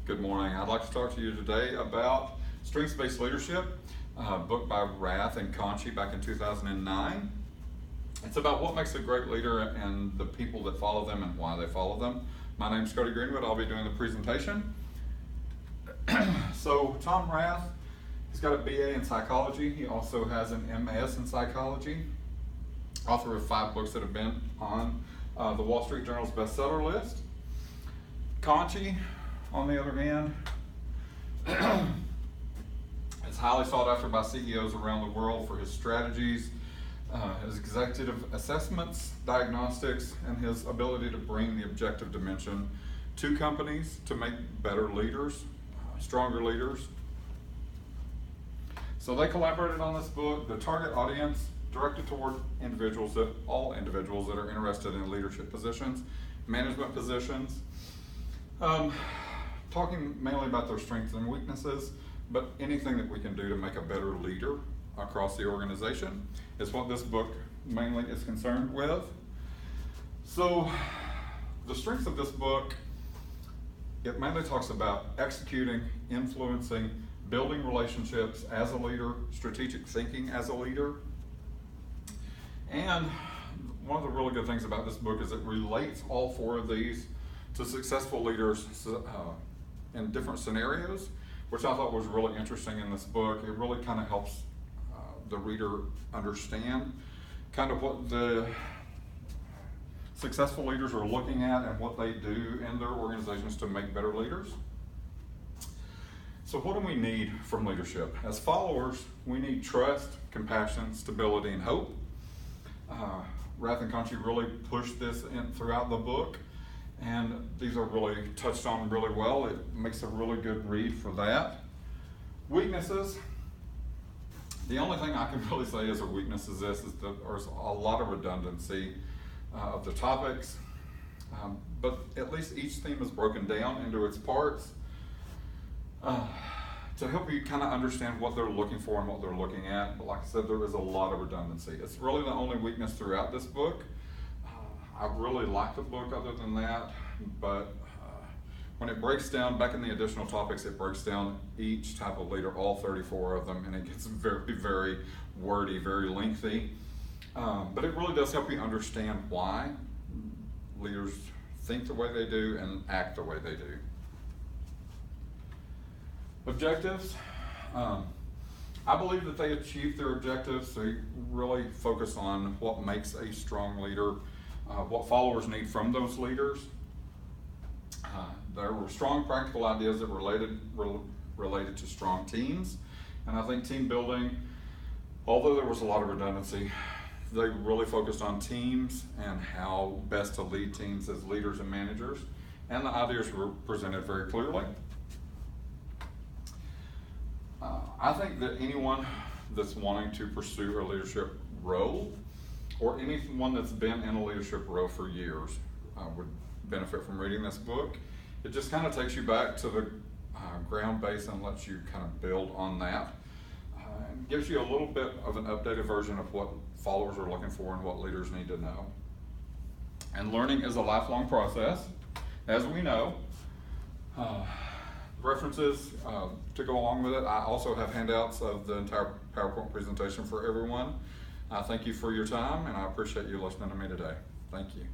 Good morning. I'd like to talk to you today about Strengths-Based Leadership, a book by Rath and Conchi back in 2009. It's about what makes a great leader and the people that follow them and why they follow them. My name is Cody Greenwood. I'll be doing the presentation. So Tom Rath, he's got a BA in psychology. He also has an MS in psychology, author of 5 books that have been on the Wall Street Journal's bestseller list. Conchi, on the other hand, is highly sought after by CEOs around the world for his strategies, his executive assessments, diagnostics, and his ability to bring the objective dimension to companies to make better leaders, stronger leaders. So they collaborated on this book. The target audience directed toward all individuals that are interested in leadership positions, management positions, talking mainly about their strengths and weaknesses, but anything that we can do to make a better leader across the organization is what this book mainly is concerned with. So the strengths of this book, it mainly talks about executing, influencing, building relationships as a leader, strategic thinking as a leader. And one of the really good things about this book is it relates all 4 of these to successful leaders in different scenarios, which I thought was really interesting in this book. It really kind of helps the reader understand kind of what the successful leaders are looking at and what they do in their organizations to make better leaders. So what do we need from leadership? As followers, we need trust, compassion, stability, and hope. Rath and Conchi really pushed this in throughout the book, and these are really touched on really well. It makes a really good read for that. Weaknesses. The only thing I can really say as a weakness is this, is that there's a lot of redundancy of the topics, but at least each theme is broken down into its parts to help you kind of understand what they're looking for and what they're looking at. But like I said, there is a lot of redundancy. It's really the only weakness throughout this book. I really like the book other than that, but when it breaks down, back in the additional topics, it breaks down each type of leader, all 34 of them, and it gets very, very wordy, very lengthy. But it really does help you understand why leaders think the way they do and act the way they do. Objectives. I believe that they achieve their objectives. They really focus on what makes a strong leader, what followers need from those leaders. There were strong practical ideas that related to strong teams, and I think team building, although there was a lot of redundancy, they really focused on teams and how best to lead teams as leaders and managers, and the ideas were presented very clearly. I think that anyone that's wanting to pursue a leadership role, or anyone that's been in a leadership role for years, would benefit from reading this book. It just kind of takes you back to the ground base and lets you kind of build on that. It gives you a little bit of an updated version of what followers are looking for and what leaders need to know. And learning is a lifelong process, as we know. References to go along with it. I also have handouts of the entire PowerPoint presentation for everyone. Thank you for your time, and I appreciate you listening to me today. Thank you.